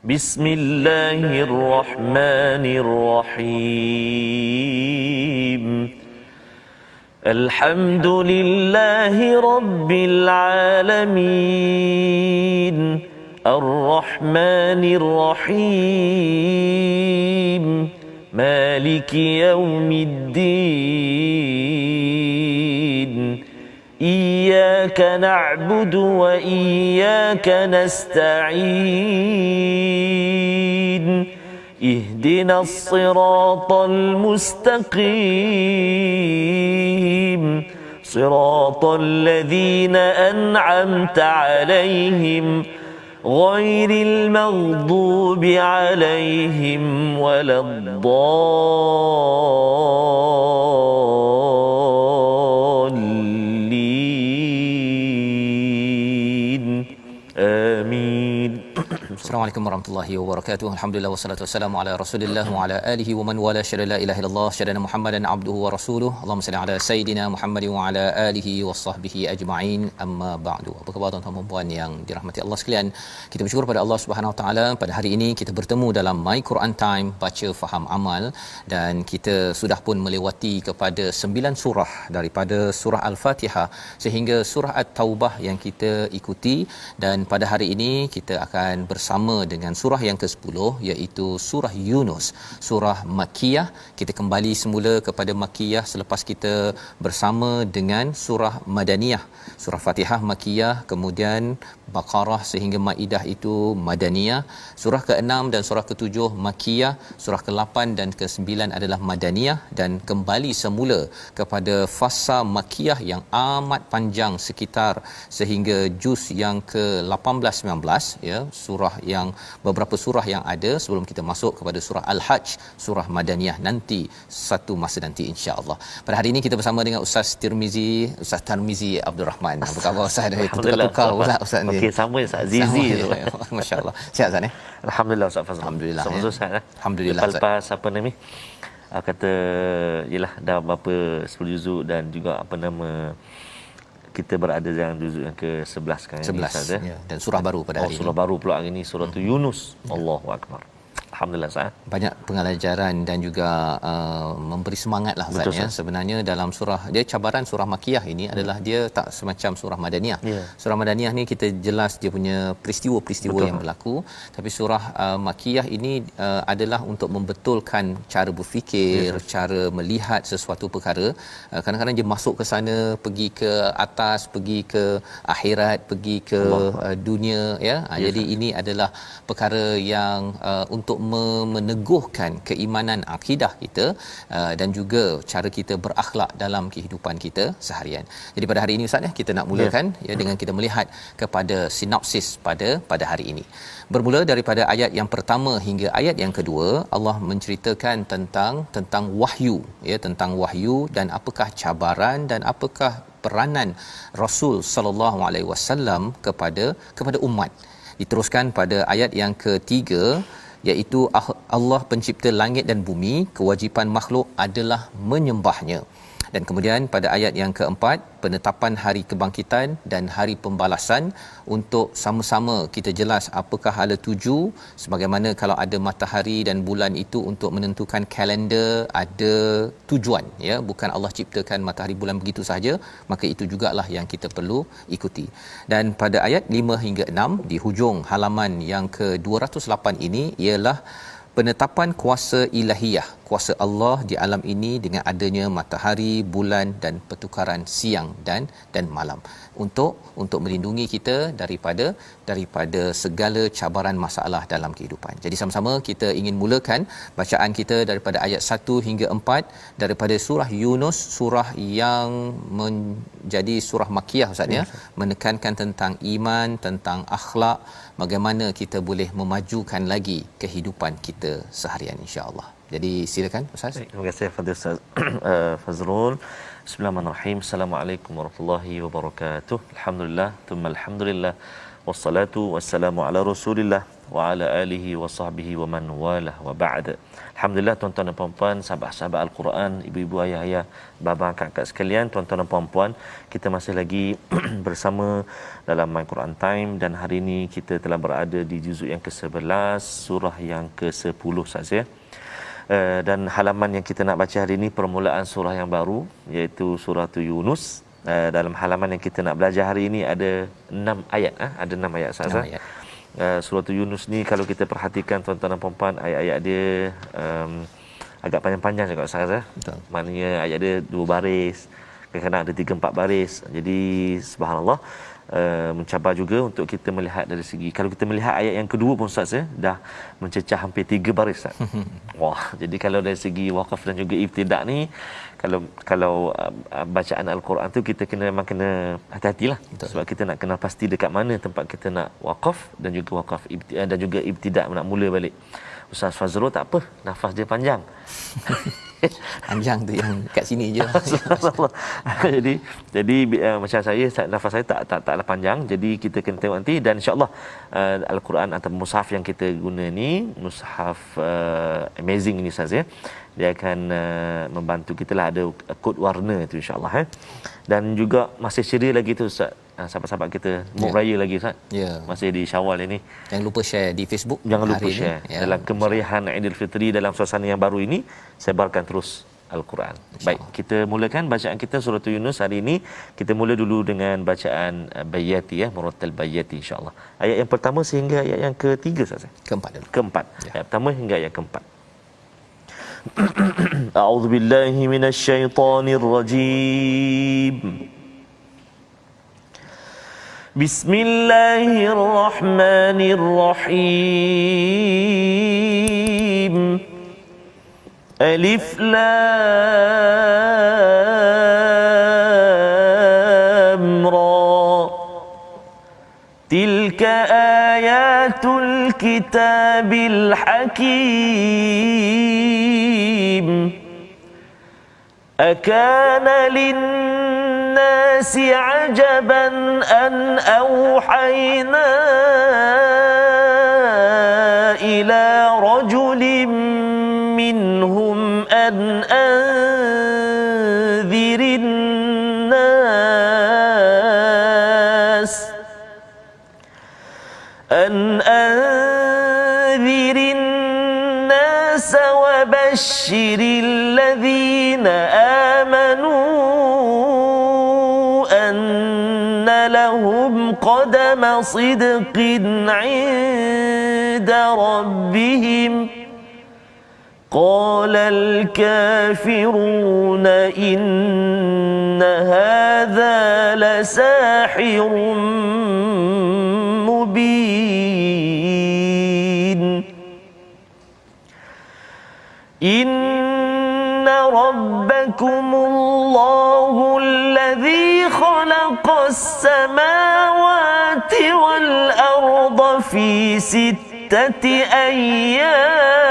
Bismillahirrahmanirrahim. Alhamdulillahi rabbil alamin. Ar-Rahmanir Rahim. Maliki yaumiddin. Iyyaka na'budu wa iyyaka nasta'in. Ihdinas siratal mustaqim. Siratal ladzina an'amta 'alaihim ghairil maghdubi 'alaihim waladdallin. Amin. Assalamualaikum warahmatullahi wabarakatuh. Alhamdulillah wassalatu wassalamu ala Rasulillah wa ala alihi wa man wala syada la ilaha illallah syadana Muhammadan abduhu wa rasuluh. Allahumma salli ala sayidina Muhammad wa ala alihi washabbihi ajma'in. Amma ba'du. Apa khabar tuan-tuan dan puan yang dirahmati Allah sekalian? Kita bersyukur pada Allah Subhanahu wa taala pada hari ini kita bertemu dalam My Quran Time baca faham amal, dan kita sudah pun melewati kepada 9 surah daripada surah Al-Fatihah sehingga surah At-Taubah yang kita ikuti, dan pada hari ini kita akan bersama dengan surah yang ke-10 iaitu surah Yunus, surah Makkiyah. Kita kembali semula kepada Makkiyah selepas kita bersama dengan surah Madaniyah. Surah Fatihah Makkiyah, kemudian Baqarah sehingga Maidah itu Madaniyah. Surah ke-6 dan surah ke-7 Makkiyah, surah ke-8 dan ke-9 adalah Madaniyah, dan kembali semula kepada fasa Makkiyah yang amat panjang sekitar sehingga juz yang ke-18 19 ya, surah yang beberapa surah yang ada sebelum kita masuk kepada surah Al-Hajj, surah Madaniyah nanti satu masa nanti insya-Allah. Pada hari ini kita bersama dengan Ustaz Tarmizi Abdul Rahman. Apa khabar Ustaz? Tukar Ustaz ni. Okey, sama Ustaz Zizi tu. Masya-Allah. Sihat Ustaz ni? Alhamdulillah Ustaz Fazrul. Alhamdulillah. Sama Ustaz. Alhamdulillah. Lepas apa nama? Kata yalah dah berapa 10 juzuk, dan juga apa nama kita berada dalam juzuk yang ke-11 sekarang 11 ya, dan surah baru pada hari ini. Surah baru pula hari ini, surah Yunus. Allahu akbar. Alhamdulillah Ustaz. Banyak pengalajaran dan juga memberi semangatlah Ustaz ya. Sebenarnya dalam surah dia, cabaran surah Makkiyah ini adalah dia tak semacam surah Madaniyah. Surah Madaniyah ni kita jelas dia punya peristiwa-peristiwa yang berlaku, tapi surah Makkiyah ini adalah untuk membetulkan cara berfikir, cara melihat sesuatu perkara. Kadang-kadang dia masuk ke sana, pergi ke atas, pergi ke akhirat, pergi ke dunia ya. Jadi ini adalah perkara yang untuk meneguhkan keimanan akidah kita dan juga cara kita berakhlak dalam kehidupan kita seharian. Jadi pada hari ini Ustaz ya, kita nak mulakan ya dengan kita melihat kepada sinopsis pada hari ini. Bermula daripada ayat yang pertama hingga ayat yang kedua, Allah menceritakan tentang wahyu ya, tentang wahyu dan apakah cabaran dan apakah peranan Rasul sallallahu alaihi wasallam kepada umat. Diteruskan pada ayat yang ketiga, iaitu Allah pencipta langit dan bumi, kewajipan makhluk adalah menyembahnya. Dan kemudian pada ayat yang keempat, penetapan hari kebangkitan dan hari pembalasan untuk sama-sama kita jelas apakah hala tuju, sebagaimana kalau ada matahari dan bulan itu untuk menentukan kalender, ada tujuan ya, bukan Allah ciptakan matahari bulan begitu sahaja, maka itu jugalah yang kita perlu ikuti. Dan pada ayat 5 hingga 6 di hujung halaman yang ke-208 ini ialah penetapan kuasa ilahiyah, kuasa Allah di alam ini dengan adanya matahari, bulan dan pertukaran siang dan malam untuk melindungi kita daripada segala cabaran masalah dalam kehidupan. Jadi sama-sama kita ingin mulakan bacaan kita daripada ayat 1 hingga 4 daripada surah Yunus, surah yang menjadi surah Makkiyah Ustaz ya, menekankan tentang iman, tentang akhlak, bagaimana kita boleh memajukan lagi kehidupan kita seharian insya-Allah. Jadi silakan Ustaz. Terima kasih Fadil Ustaz Fazrul. Bismillahirrahmanirrahim. Assalamualaikum warahmatullahi wabarakatuh. Alhamdulillah, thumma alhamdulillah, wassalatu wassalamu ala Rasulillah wa ala alihi wa sahbihi wa man walah wa ba'd. Alhamdulillah tuan-tuan dan puan-puan, sahabat-sahabat Al-Quran, ibu-ibu, ayah-ayah, bapa, kakak sekalian, tuan-tuan dan puan-puan, kita masih lagi bersama dalam My Quran Time, dan hari ini kita telah berada di juzuk yang ke-11, surah yang ke-10 saja. Dan halaman yang kita nak baca hari ini permulaan surah yang baru, iaitu surah Yunus. Dalam halaman yang kita nak belajar hari ini ada 6 ayat, ada 6 ayat sahaja. Surah Yunus ni kalau kita perhatikan tuan-tuan dan puan-puan, ayat-ayat dia agak panjang-panjang juga sahaja. Maknanya ayat dia 2 baris, kadang-kadang ada 3-4 baris. Jadi subhanallah, mencabar juga untuk kita melihat dari segi, kalau kita melihat ayat yang kedua pun Ustaz dah mencecah hampir 3 baris Ustaz. Wah, jadi kalau dari segi waqaf dan juga ibtidak ni, kalau bacaan Al-Quran tu kita memang kena hati-hatilah. Sebab kita nak kenal pasti dekat mana tempat kita nak waqaf dan juga waqaf dan juga ibtidak nak mula balik. Ustaz Fazrul tak apa, nafas dia panjang. Panjang tu yang kat sini je. jadi macam saya nafas saya taklah panjang. Jadi kita kena tengok nanti, dan insya-Allah Al-Quran atau mushaf yang kita guna ni mushaf amazing ini saja. Dia akan membantu kita lah, ada kod warna tu insya-Allah Dan juga masih ceria lagi tu Ustaz. Sahabat-sahabat kita Muk Raya lagi Ustaz. Masih di Syawal ini. Jangan lupa share di Facebook. Jangan lupa share. Dalam kemeriahan Aidilfitri, dalam suasana yang baru ini, sebarkan terus Al-Quran. Baik, kita mulakan bacaan kita surah Yunus hari ini. Kita mula dulu dengan bacaan Bayati, Murattal Bayati insya-Allah. Ayat yang pertama sehingga ayat yang ketiga Ustaz. Keempat dulu. Keempat. Ayat pertama hingga ayat keempat. A'udzubillahi minasyaitonirrajim. Bismillahirrahmanirrahim. Alif Lam Ra. Tilka ayatul kitabil hakim. Akana linnasi ajaban an awhayna ila rajulin minhum an anzirin nas wa bashshiril ladhina amanu anna lahum qadama sidqin 'inda rabbihim. قال الكافرون إن هذا لساحر مبين. إن ربكم الله الذي خلق السماوات والأرض في 6 أيام.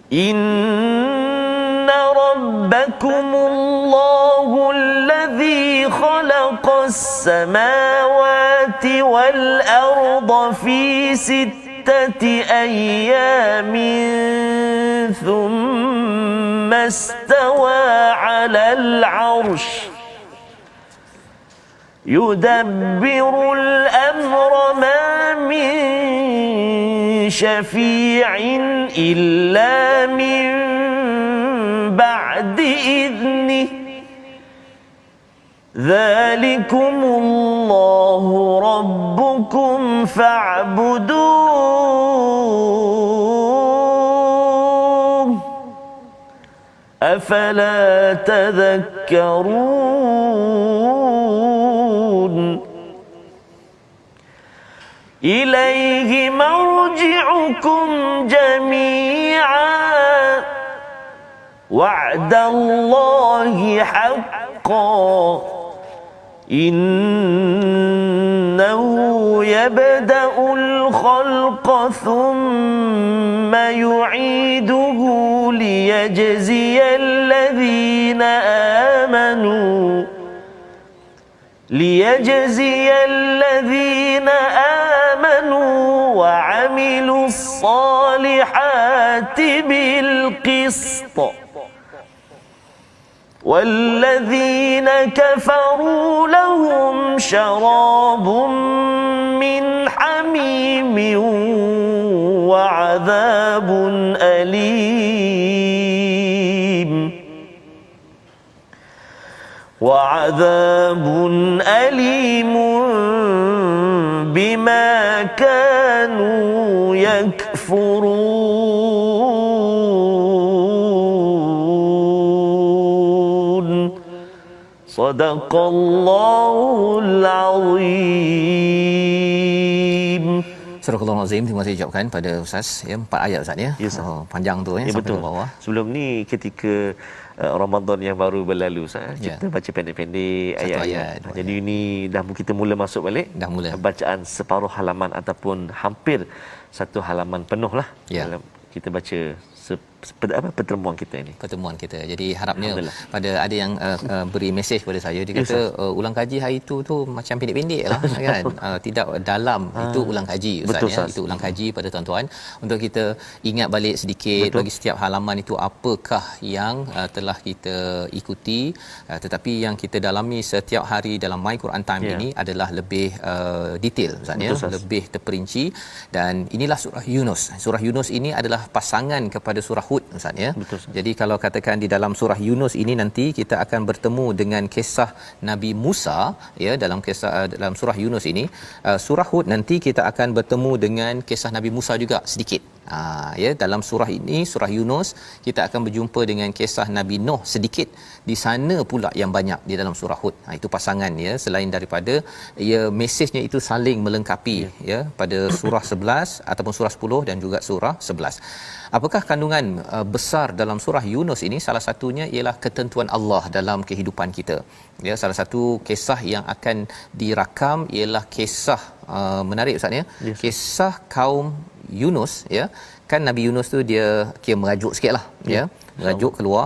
إن ربكم الله الذي خلق السماوات والأرض في 6 أيام ثم استوى على العرش يدبر الأمر ما من شفيع إلا من بعد إذنه. ذلكم الله ربكم فاعبدوه أفلا تذكرون. إليه مرجعكم جميعا وعد الله حقا إنه يبدأ الخلق ثم يعيده ليجزي الذين آمنوا liyajziya alladhina amanu wa 'amilus salihati bil qist والذين كفروا لهم شراب من حميم وعذاب أليم بما كانوا يكفرون صدق الله العظيم. Surah Al-Azim, terima kasih ucapkan pada Ustaz ya, 4 ayat Ustaz ya. Yes, panjang tu ya, sampai betul. ke bawah. Sebelum ni ketika Ramadan yang baru berlalu Ustaz, kita baca pendek-pendek ayat. Jadi ini dah kita mula masuk balik. Dah mula. Bacaan separuh halaman ataupun hampir satu halaman penuh lah. Dalam kita baca pertemuan kita ini. Pertemuan kita. Jadi harapnya pada ada yang beri mesej kepada saya, dia kata ulang kaji hari itu tu macam pendek-pendek lah kan. Tidak dalam itu ulang kaji Ustaz ya. Itu ulang kaji pada tuan-tuan untuk kita ingat balik sedikit bagi setiap halaman itu apakah yang telah kita ikuti, tetapi yang kita dalami setiap hari dalam My Quran Time ini adalah lebih detail Ustaz ya, lebih terperinci. Dan inilah surah Yunus. Surah Yunus ini adalah pasangan kepada surah Hud Ustaz ya. Jadi kalau katakan di dalam surah Yunus ini nanti kita akan bertemu dengan kisah Nabi Musa ya, dalam surah Yunus ini. Surah Hud nanti kita akan bertemu dengan kisah Nabi Musa juga sedikit. Ya, dalam surah ini surah Yunus kita akan berjumpa dengan kisah Nabi Nuh sedikit, di sana pula yang banyak di dalam surah Hud. Itu pasangan ya, selain daripada ya mesejnya itu saling melengkapi ya pada surah 11 ataupun surah 10 dan juga surah 11. Apakah kandungan besar dalam surah Yunus ini? Salah satunya ialah ketentuan Allah dalam kehidupan kita. Ya, salah satu kisah yang akan dirakam ialah kisah menarik Ustaz ya. Kisah kaum Yunus ya. Kan Nabi Yunus tu dia kira merajuk sikitlah ya. Merajuk keluar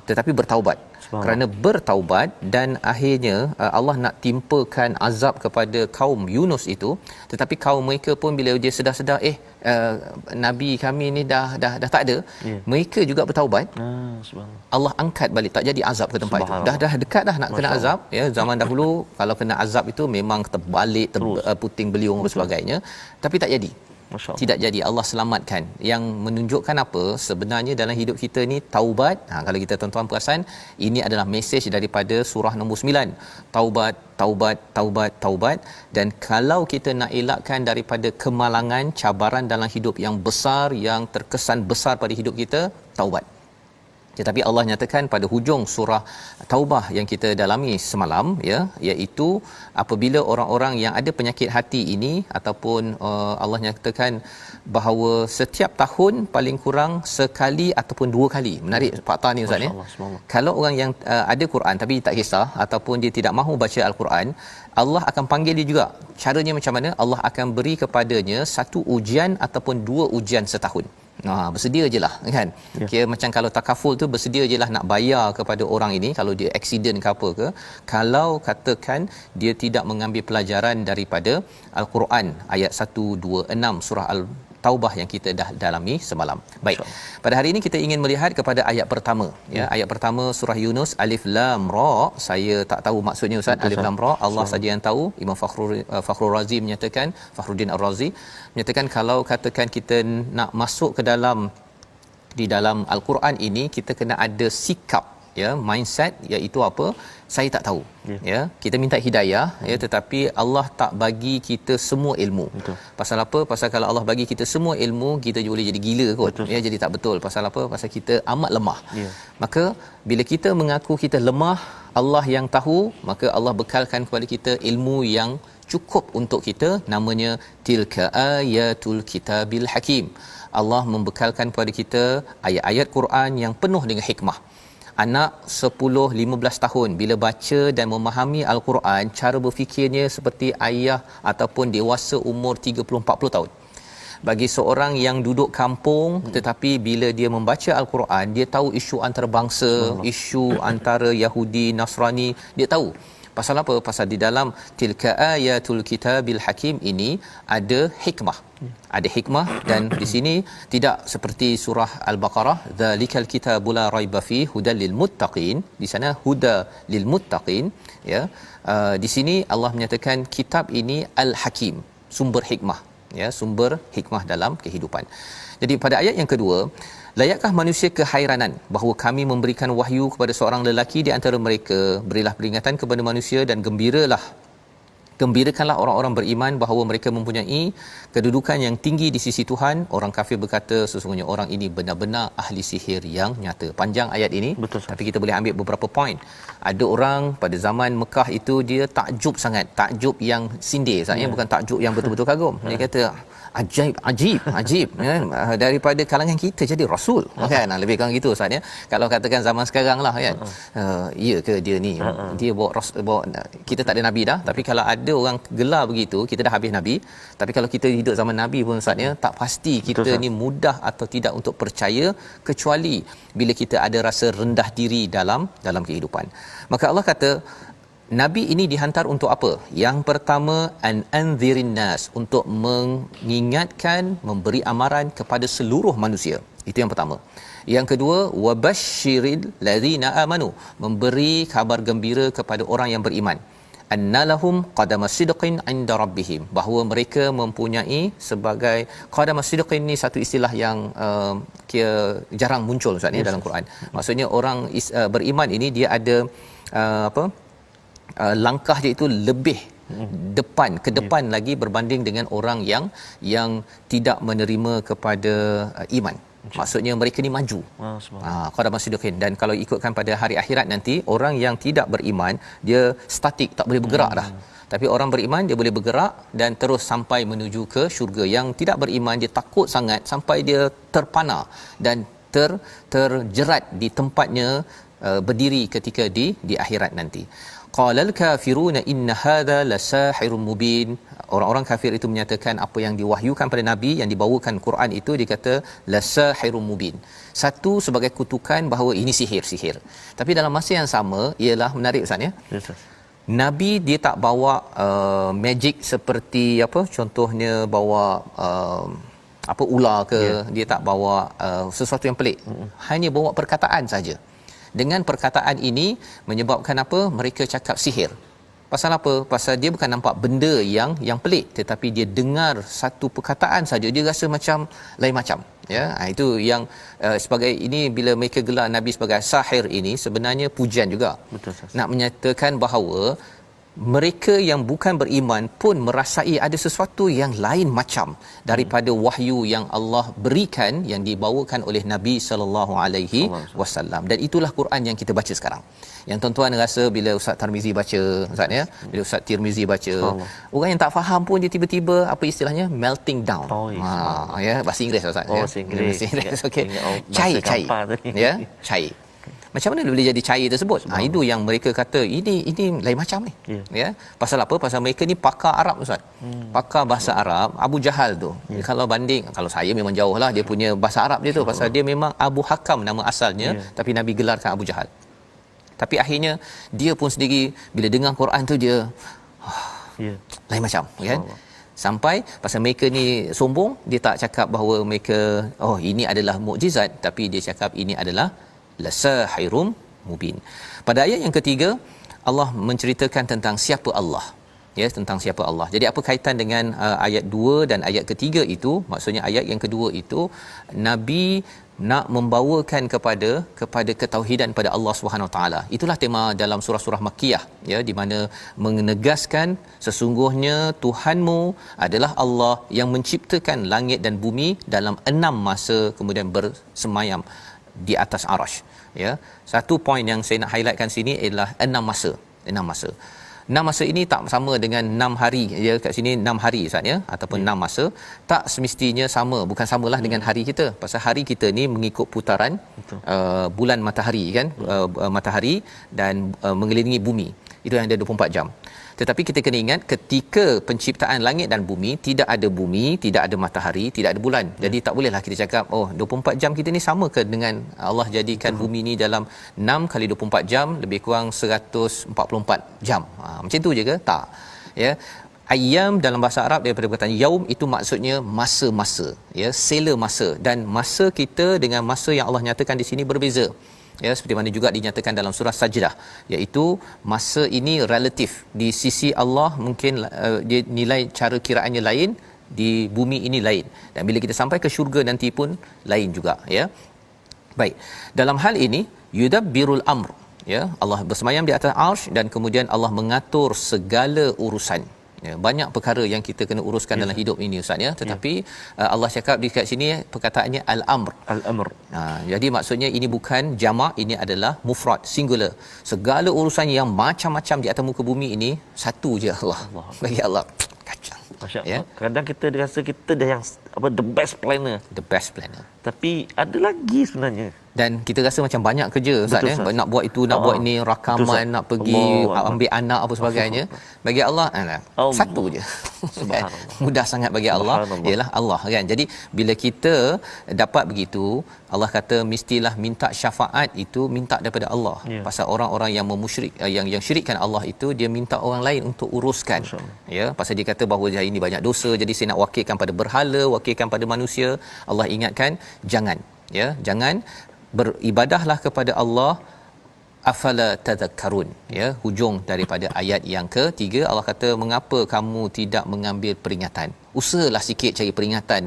tetapi bertaubat. Kerana bertaubat dan akhirnya Allah nak timpakan azab kepada kaum Yunus itu, tetapi kaum mereka pun bila dia sedar-sedar nabi kami ni dah tak ada, mereka juga bertaubat. Allah angkat balik, tak jadi azab ke tempat itu. Dah dekat dah nak kena azab ya. Zaman dahulu kalau kena azab itu memang terbalik puting beliung dan sebagainya, tapi tak jadi. Tidak jadi, Allah selamatkan. Yang menunjukkan apa sebenarnya dalam hidup kita ni taubat. Kalau kita tuan-tuan perasan, ini adalah mesej daripada surah nombor 9. Taubat, taubat, taubat, taubat. Dan kalau kita nak elakkan daripada kemalangan, cabaran dalam hidup yang besar, yang terkesan besar pada hidup kita, taubat. Tetapi Allah nyatakan pada hujung surah Taubah yang kita dalami semalam ya, iaitu apabila orang-orang yang ada penyakit hati ini ataupun Allah nyatakan bahawa setiap tahun paling kurang sekali ataupun 2 kali. Menarik fakta ni Ustaz ya. Kalau orang yang ada Quran tapi tak kisah ataupun dia tidak mahu baca Al-Quran, Allah akan panggil dia juga. Caranya macam mana? Allah akan beri kepadanya 1 ujian ataupun 2 ujian setahun. Bersedia je lah kan. Kira macam kalau takaful tu bersedia je lah nak bayar kepada orang ini kalau dia accident ke apa ke, kalau katakan dia tidak mengambil pelajaran daripada Al-Quran ayat 126 surah Taubah yang kita dah dalami semalam. Baik. Pada hari ini kita ingin melihat kepada ayat pertama ya. Ayat pertama surah Yunus, Alif Lam Ra. Saya tak tahu maksudnya Ustaz Alif Lam Ra, Allah saja yang tahu. Imam Fakhrul Razi menyatakan, Fakhruddin Ar-Razi menyatakan kalau katakan kita nak masuk ke dalam di dalam Al-Quran ini, kita kena ada sikap ya, mindset, iaitu apa? Saya tak tahu ya, kita minta hidayah ya, tetapi Allah tak bagi kita semua ilmu. Pasal apa? Pasal kalau Allah bagi kita semua ilmu, kita boleh jadi gila kot ya, jadi tak betul. Pasal apa? Pasal kita amat lemah. Maka bila kita mengaku kita lemah, Allah yang tahu, maka Allah bekalkan kepada kita ilmu yang cukup untuk kita, namanya tilka ayatul kitabil hakim. Allah membekalkan kepada kita ayat-ayat Quran yang penuh dengan hikmah. Anak 10-15 tahun bila baca dan memahami Al-Quran, cara berfikirnya seperti ayah ataupun dewasa umur 30-40 tahun. Bagi seorang yang duduk kampung tetapi bila dia membaca Al-Quran, dia tahu isu antarabangsa, isu antara Yahudi, Nasrani, dia tahu. Pasal apa? Pasal di dalam tilka ayatul kitabil hakim ini ada hikmah. Ada hikmah, dan di sini tidak seperti surah Al-Baqarah, zalikal kitabul la raiba fi hudal lil muttaqin. Di sana huda lil muttaqin, ya. Di sini Allah menyatakan kitab ini al-hakim, sumber hikmah, ya, sumber hikmah dalam kehidupan. Jadi pada ayat yang kedua, layakkah manusia kehairanan bahawa kami memberikan wahyu kepada seorang lelaki di antara mereka, berilah peringatan kepada manusia dan gembirakanlah orang-orang beriman bahawa mereka mempunyai kedudukan yang tinggi di sisi Tuhan. Orang kafir berkata, sesungguhnya orang ini benar-benar ahli sihir yang nyata. Panjang ayat ini. Betul, tapi kita boleh ambil beberapa poin. Ada orang pada zaman Mekah itu dia takjub sangat, takjub yang sindir, sebenarnya bukan takjub yang betul-betul kagum. Dia kata ajib ya, daripada kalangan kita jadi rasul, kan, lebih kurang gitu Ustaz ya. Kalau katakan zaman sekarang lah kan, ya ke dia ni dia bawa kita tak ada nabi dah, tapi kalau ada orang gelar begitu, kita dah habis nabi. Tapi kalau kita hidup zaman nabi pun Ustaz ya, tak pasti kita ni mudah atau tidak untuk percaya, kecuali bila kita ada rasa rendah diri dalam kehidupan. Maka Allah kata Nabi ini dihantar untuk apa? Yang pertama, an anzirin nas, untuk mengingatkan, memberi amaran kepada seluruh manusia. Itu yang pertama. Yang kedua, wabasyiril ladzina amanu, memberi kabar gembira kepada orang yang beriman. Annalahum qadama sidqin 'inda rabbihim, bahawa mereka mempunyai sebagai qadama sidqin, ni satu istilah yang jarang muncul Ustaz ni dalam Quran. Maksudnya orang beriman ini dia ada langkah dia itu lebih ke depan lagi berbanding dengan orang yang tidak menerima kepada iman. Maksudnya mereka ni maju. Qadama sidqin. Dan kalau ikutkan pada hari akhirat nanti, orang yang tidak beriman dia statik, tak boleh bergerak dah. Tapi orang beriman dia boleh bergerak dan terus sampai menuju ke syurga. Yang tidak beriman dia takut sangat sampai dia terpana dan terjerat di tempatnya berdiri ketika di akhirat nanti. Qalal kafiruna inna hadza lasahirun mubin. Orang-orang kafir itu menyatakan apa yang diwahyukan pada nabi, yang dibawakan Quran itu, dikata lasahirun mubin. Satu sebagai kutukan bahawa ini sihir. Tapi dalam masa yang sama, ialah menarik Ustaz ya. Yes. Nabi dia tak bawa magic seperti apa, contohnya bawa ular ke, dia tak bawa sesuatu yang pelik. Hanya bawa perkataan saja. Dengan perkataan ini menyebabkan apa? Mereka cakap sihir. Pasal apa? Pasal dia bukan nampak benda yang pelik, tetapi dia dengar satu perkataan saja dia rasa macam lain macam, ya. Itu yang sebagai ini, bila mereka gelar Nabi sebagai sahir ini sebenarnya pujian juga. Betul, nak menyatakan bahawa mereka yang bukan beriman pun merasai ada sesuatu yang lain macam daripada wahyu yang Allah berikan, yang dibawakan oleh Nabi sallallahu alaihi wasallam. Dan itulah Quran yang kita baca sekarang. Yang tuan-tuan rasa bila Ustaz Tarmizi baca, Ustaz ya, bila Ustaz Tirmizi baca, orang yang tak faham pun dia tiba-tiba apa istilahnya melting down. Ya, bahasa Inggeris Ustaz ya. Bahasa Inggeris. Okey. Cair. Ya, cair. Macam mana boleh jadi cair tersebut? Itu yang mereka kata ini lain macam ni. Ya. Pasal apa? Pasal mereka ni pakar Arab Ustaz. Pakar bahasa Arab. Abu Jahal tu. Kalau saya memang jauhlah dia punya bahasa Arab dia tu, pasal dia memang Abu Hakam nama asalnya, tapi Nabi gelarkan Abu Jahal. Tapi akhirnya dia pun sendiri bila dengar Quran tu dia lain macam, kan? Sampai pasal mereka ni sombong, dia tak cakap bahawa mereka ini adalah mukjizat, tapi dia cakap ini adalah lasahirum mubin. Pada ayat yang ketiga, Allah menceritakan tentang siapa Allah. Ya, tentang siapa Allah. Jadi apa kaitan dengan ayat 2 dan ayat ketiga itu? Maksudnya ayat yang kedua itu Nabi nak membawakan kepada ketauhidan pada Allah Subhanahu Wa Taala. Itulah tema dalam surah-surah Makkiyah, ya, di mana menegaskan sesungguhnya Tuhanmu adalah Allah yang menciptakan langit dan bumi dalam 6 masa, kemudian bersemayam di atas arasy, ya. Satu poin yang saya nak highlightkan sini ialah 6 masa. 6 masa ini tak sama dengan 6 hari. Ya, kat sini 6 hari Ustaz ya, ataupun 6 masa. Tak semestinya sama, bukan samalah dengan hari kita. Pasal hari kita ni mengikut putaran bulan matahari kan, matahari dan mengelilingi bumi. Itu yang ada 24 jam. Tetapi kita kena ingat ketika penciptaan langit dan bumi, tidak ada bumi, tidak ada matahari, tidak ada bulan. Jadi tak bolehlah kita cakap 24 jam kita ni sama ke dengan Allah jadikan bumi ni dalam 6 kali 24 jam lebih kurang 144 jam. Macam tu je ke? Tak. Ya. Ayyam dalam bahasa Arab daripada perkataan yaum itu maksudnya masa-masa, ya, sela masa, dan masa kita dengan masa yang Allah nyatakan di sini berbeza. Ya, seperti mana juga dinyatakan dalam surah Sajdah, iaitu masa ini relatif di sisi Allah, mungkin dia nilai cara kiraannya lain, di bumi ini lain, dan bila kita sampai ke syurga nanti pun lain juga, ya. Baik, dalam hal ini yudabbirul amr, ya, Allah bersemayam di atas arsy dan kemudian Allah mengatur segala urusan. Ya, banyak perkara yang kita kena uruskan dalam hidup ini, Ustaz, ya, tetapi Allah cakap di kat sini perkataannya al-amr. Al-amr. Jadi maksudnya ini bukan jamak, ini adalah mufrad, singular. Segala urusan yang macam-macam di atas muka bumi ini satu je Allah. Bagi Allah kacau. Masya-Allah. Ya? Kadang kita rasa kita dah yang the best planner. The best planner. Tapi ada lagi sebenarnya. Dan kita rasa macam banyak kerja, Ustaz, ya, nak buat itu, nak buat ini, rakaman, nak pergi ambil anak apa sebagainya. Bagi Allah satu je. Subhanallah. Mudah sangat bagi Allah, ialah Allah, kan. Jadi bila kita dapat begitu, Allah kata mestilah minta syafaat itu minta daripada Allah. Pasal orang-orang yang memusyrik, yang syirikkan Allah itu, dia minta orang lain untuk uruskan. Ya, pasal dia kata bahawa hari ini banyak dosa, jadi saya nak wakilkan pada berhala, wakilkan pada manusia. Allah ingatkan, jangan, ya, jangan, beribadahlah kepada Allah, afala tadhakkarun, ya, hujung daripada ayat yang ketiga. Allah kata, mengapa kamu tidak mengambil peringatan, usahalah sikit cari peringatan,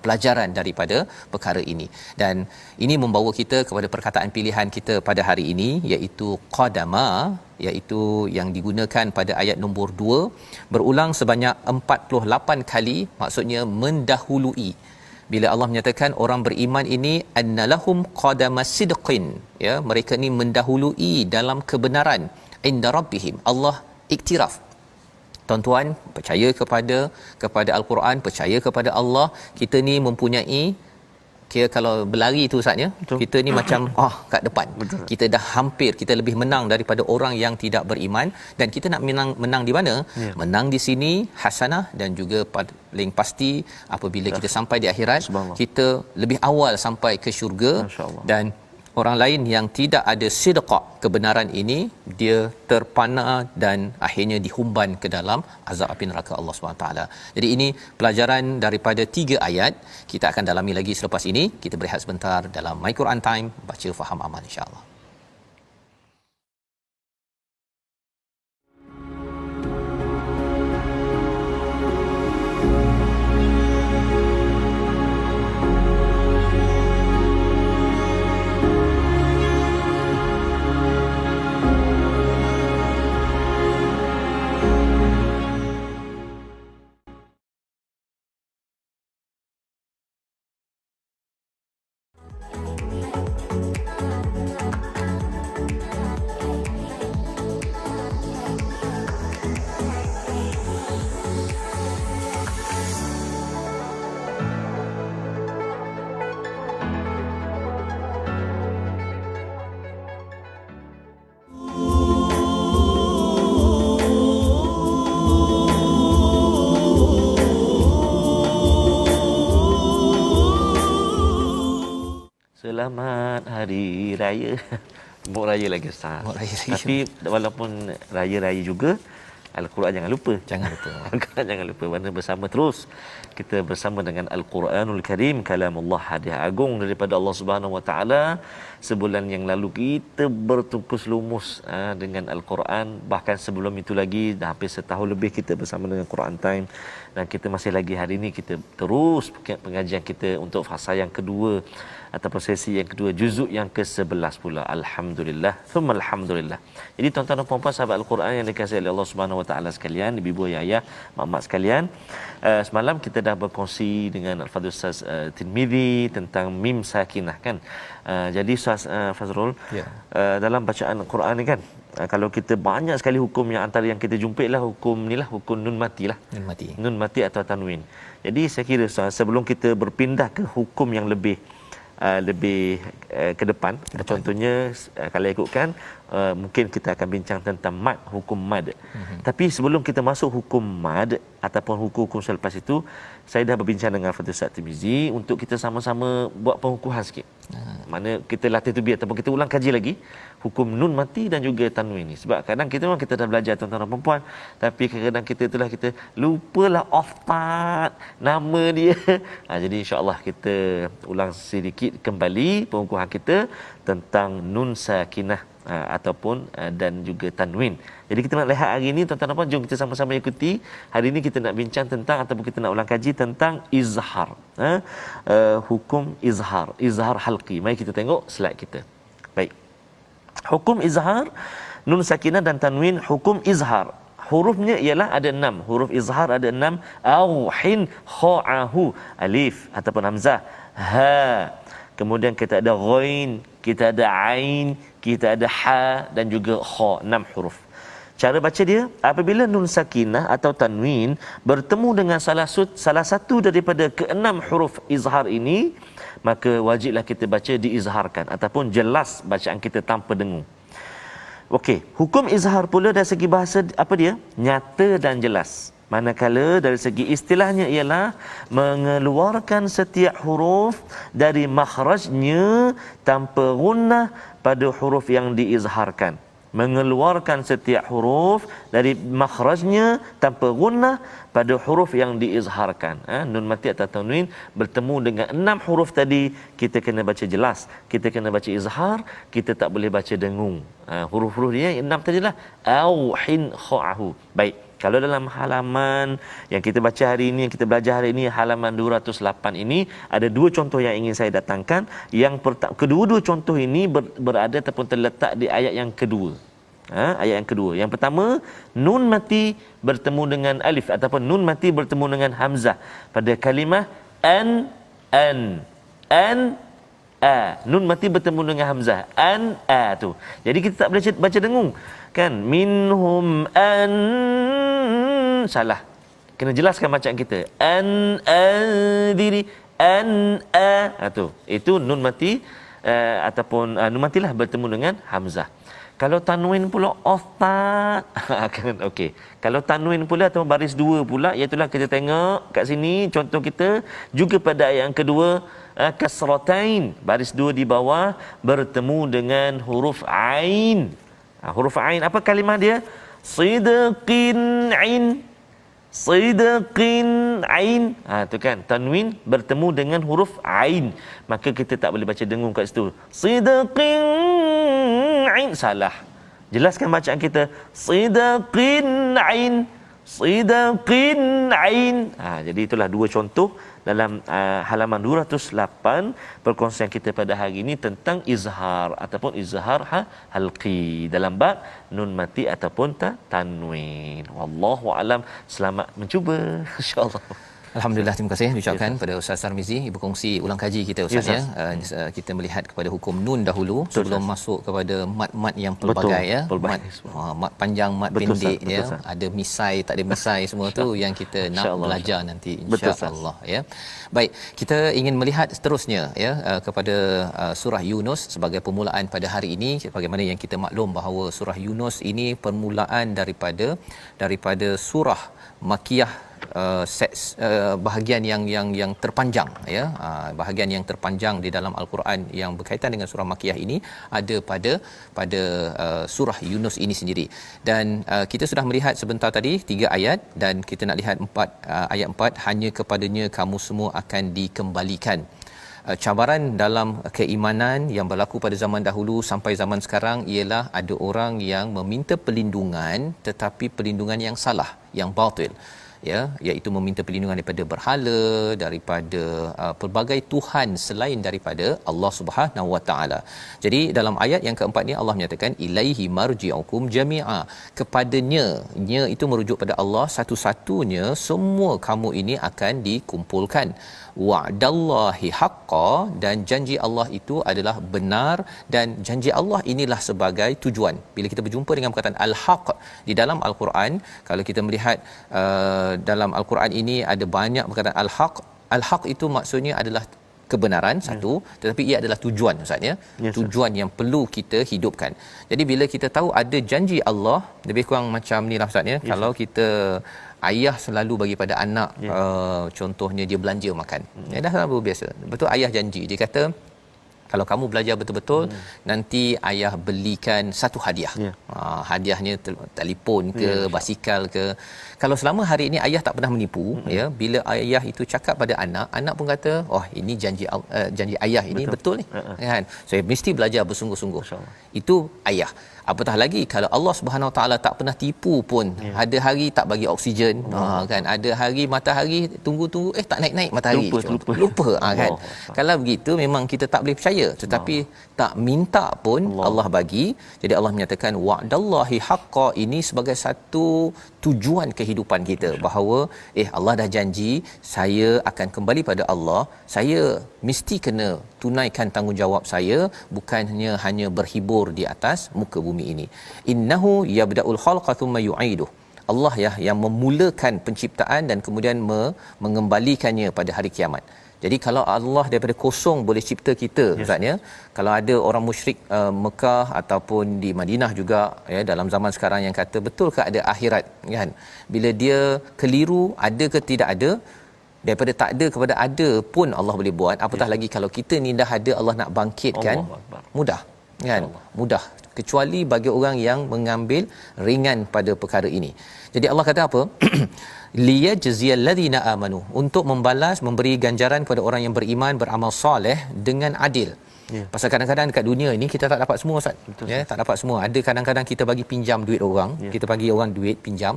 pelajaran daripada perkara ini. Dan ini membawa kita kepada perkataan pilihan kita pada hari ini, iaitu qadama, iaitu yang digunakan pada ayat nombor 2, berulang sebanyak 48 kali, maksudnya mendahului. Bila Allah menyatakan orang beriman ini annalahum qadama sidqin, ya, mereka ni mendahului dalam kebenaran inda rabbihim. Allah iktiraf, tuan-tuan, percaya kepada Al-Quran, percaya kepada Allah, kita ni mempunyai, kira kalau berlari tu, Ustaz, ya, kita ni macam kat depan. Betul. Kita dah hampir, kita lebih menang daripada orang yang tidak beriman. Dan kita nak menang di mana? Menang di sini hasanah, dan juga paling pasti apabila kita sampai di akhirat, kita lebih awal sampai ke syurga. Dan orang lain yang tidak ada sidqa, kebenaran ini, dia terpana dan akhirnya dihumban ke dalam azab api neraka Allah SWT. Jadi ini pelajaran daripada 3 ayat. Kita akan dalami lagi selepas ini. Kita berehat sebentar dalam My Quran Time, baca faham amal, insya-Allah. Selamat Hari Raya. Sembut raya lagi, Ustaz. Tapi walaupun raya-raya juga, Al-Quran jangan lupa. Al-Quran jangan lupa. Mana bersama terus. Kita bersama dengan Al-Quranul Karim, kalamullah, hadiah agung daripada Allah Subhanahu Wa Taala. Sebulan yang lalu kita bertungkus lumus dengan Al-Quran. Bahkan sebelum itu lagi, dah hampir setahun lebih kita bersama dengan Quran Time. Dan kita masih lagi hari ini, kita terus pengajian kita untuk fasa yang kedua, ataupun sesi yang kedua, juzuk yang ke-11 pula. Alhamdulillah, thumma alhamdulillah. Jadi tuan-tuan dan puan-puan sahabat Al-Quran yang dikasihi oleh Allah Subhanahu Wa Taala sekalian, ibu-ibu, ayah, mak-mak sekalian, semalam kita dah berkongsi dengan Al-Fadhil Ustaz Tirmizi tentang mim sakinah, kan. Jadi Ustaz Fazrul, dalam bacaan Quran ni, kan, kalau kita banyak sekali hukum yang antara yang kita jumpa lah hukum ni lah, hukum nun mati lah. Nun mati atau tanwin. Jadi saya kira sebelum kita berpindah ke hukum yang lebih lebih ke depan. Contohnya kalau ikutkan mungkin kita akan bincang tentang mad, hukum mad. Tapi sebelum kita masuk hukum mad ataupun hukum selepas itu, saya dah berbincang dengan Fadil Ustaz Tirmizi untuk kita sama-sama buat pengukuhan sikit. Mana kita latih tu biar ataupun kita ulang kaji lagi hukum nun mati dan juga tanwin ni. Sebab kadang kita memang kita dah belajar tuan-tuan dan puan-puan, tapi kadang-kadang kita lupalah oftat nama dia. Jadi insya-Allah kita ulang sedikit kembali pengukuhan kita tentang nun sakinah ataupun dan juga tanwin. Jadi kita nak lihat hari ini tuan-tuan dan puan, jom kita sama-sama ikuti. Hari ini kita nak bincang tentang ataupun kita nak ulang kaji tentang izhar. Hukum izhar halqi. Mari kita tengok slide kita. Baik. Hukum izhar nun sakinah dan tanwin. Hukum izhar hurufnya ialah ada 6. Huruf izhar ada 6. Au, hin, kha'ahu, alif ataupun hamzah, ha. Kemudian kita ada ghain, kita ada ain, kita ada ha dan juga kha. 6 huruf. Cara baca dia, apabila nun sakinah atau tanwin bertemu dengan salah satu daripada ke-6 huruf izhar ini, maka wajiblah kita baca diizharkan ataupun jelas bacaan kita tanpa dengung. Okey, hukum izhar pula dari segi bahasa apa dia? Nyata dan jelas. Manakala dari segi istilahnya ialah mengeluarkan setiap huruf dari makhrajnya tanpa gunnah pada huruf yang diizharkan. Mengeluarkan setiap huruf dari makhrajnya tanpa gunnah pada huruf yang diizharkan. Nun mati atau tanwin bertemu dengan 6 huruf tadi, kita kena baca jelas, kita kena baca izhar, kita tak boleh baca dengung. Huruf-huruf dia 6 tadilah, au, hin, kha'ahu. Baik, kalau dalam halaman yang kita baca hari ini, yang kita belajar hari ini, halaman 208 ini, ada 2 contoh yang ingin saya datangkan. Yang pertama, kedua-dua contoh ini berada ataupun terletak di ayat yang kedua. Ayat yang kedua. Yang pertama, nun mati bertemu dengan alif ataupun nun mati bertemu dengan hamzah pada kalimah an, a. Nun mati bertemu dengan hamzah an, a tu. Jadi kita tak boleh baca dengung. Kan? Minhum an, salah. Kena jelaskan bacaan kita. An, adiri, an, a. Tu. Itu nun mati ataupun nun matilah bertemu dengan hamzah. Kalau tanwin pula oftat. Okey. Kalau tanwin pula atau baris 2 pula, iaitulah kita tengok kat sini contoh kita juga pada ayat yang kedua, kasratain, baris 2 di bawah bertemu dengan huruf ain. Huruf ain, apa kalimah dia? Sidqin ain. Sidqin ain. Tu kan, tanwin bertemu dengan huruf ain, maka kita tak boleh baca dengung kat situ. Sidqin ain, salah. Jelaskan bacaan kita. Sidqin ain, sidqin ain. Jadi itulah 2 contoh dalam halaman 208 perkongsian kita pada hari ini tentang izhar ataupun izhar halqi dalam bab nun mati ataupun tanwin. Wallahu alam. Selamat mencuba, insya-Allah. Alhamdulillah, terima kasih diucapkan pada Ustaz Tarmizi, ibu kongsi ulang kaji kita Ustaz, ya. Kita melihat kepada hukum nun dahulu sebelum masuk kepada mat-mat yang pelbagai, ya. Mat panjang, mat pendek, ya. Ada misai, tak ada misai, semua tu yang kita nak belajar nanti, insya-Allah, ya. Baik, kita ingin melihat seterusnya, ya, kepada surah Yunus sebagai permulaan pada hari ini. Bagaimana yang kita maklum bahawa surah Yunus ini permulaan daripada surah Makiyah, bahagian yang terpanjang, ya. Bahagian yang terpanjang di dalam Al-Quran yang berkaitan dengan surah Makiyah ini ada pada surah Yunus ini sendiri. Dan kita sudah melihat sebentar tadi 3 ayat, dan kita nak lihat ayat 4, hanya kepadanya kamu semua akan dikembalikan. Cabaran dalam keimanan yang berlaku pada zaman dahulu sampai zaman sekarang ialah ada orang yang meminta perlindungan tetapi perlindungan yang salah, yang batil, ya, iaitu meminta perlindungan daripada berhala, daripada pelbagai tuhan selain daripada Allah Subhanahu Wa Taala. Jadi dalam ayat yang keempat ni Allah menyatakan ilaihi marji'ukum jami'a, kepadanya, nya itu merujuk pada Allah, satu-satunya semua kamu ini akan dikumpulkan. Wa'dallahi haqqa, dan janji Allah itu adalah benar, dan janji Allah inilah sebagai tujuan. Bila kita berjumpa dengan perkataan al-haq di dalam Al-Quran, kalau kita melihat dalam Al-Quran ini ada banyak perkataan al-haq. Al-haq itu maksudnya adalah kebenaran satu, tetapi ia adalah tujuan Ustaz ya. Tujuan yang perlu kita hidupkan. Jadi bila kita tahu ada janji Allah, lebih kurang macam ni lah Ustaz ya. Kalau kita ayah selalu bagi pada anak contohnya dia belanja makan. Dah selalu biasa. Betul, ayah janji. Dia kata kalau kamu belajar betul-betul, nanti ayah belikan satu hadiah. Hadiahnya telefon ke, basikal ke. Kalau selama hari ini ayah tak pernah menipu, ya, bila ayah itu cakap pada anak, anak pun kata, "Oh, ini janji ayah ini betul ni." Kan? Saya mesti belajar bersungguh-sungguh. Itu ayah. Apatah lagi kalau Allah Subhanahu Wa Taala tak pernah tipu pun. Ada hari tak bagi oksigen, kan? Ada hari matahari tunggu-tunggu tak naik-naik matahari. Lupa kan? Kalau begitu memang kita tak boleh percaya. Tetapi tak minta pun Allah bagi. Jadi Allah menyatakan wa'dallahi haqqa, ini sebagai satu tujuan kehidupan kita, bahawa Allah dah janji saya akan kembali pada Allah, saya mesti kena tunaikan tanggungjawab saya, bukannya hanya berhibur di atas muka bumi ini. Innahu yabda'ul khalqa thumma yu'iduh. Allah yang memulakan penciptaan dan kemudian mengembalikannya pada hari kiamat. Jadi kalau Allah daripada kosong boleh cipta kita, Ustaz ya. Kalau ada orang musyrik Mekah ataupun di Madinah juga ya, dalam zaman sekarang yang kata betul ke ada akhirat, kan? Bila dia keliru, ada ke tidak ada, daripada tak ada kepada ada pun Allah boleh buat. Apatah lagi kalau kita ni dah ada, Allah nak bangkitkan, mudah kan? Mudah, kecuali bagi orang yang mengambil ringan pada perkara ini. Jadi Allah kata apa? Liyajziyal ladzina amanu, untuk membalas, memberi ganjaran kepada orang yang beriman, beramal soleh dengan adil. Pasal kadang-kadang dekat dunia ini kita tak dapat semua, Ustaz. Ya, tak dapat semua. Ada kadang-kadang kita bagi pinjam duit orang, kita bagi orang duit pinjam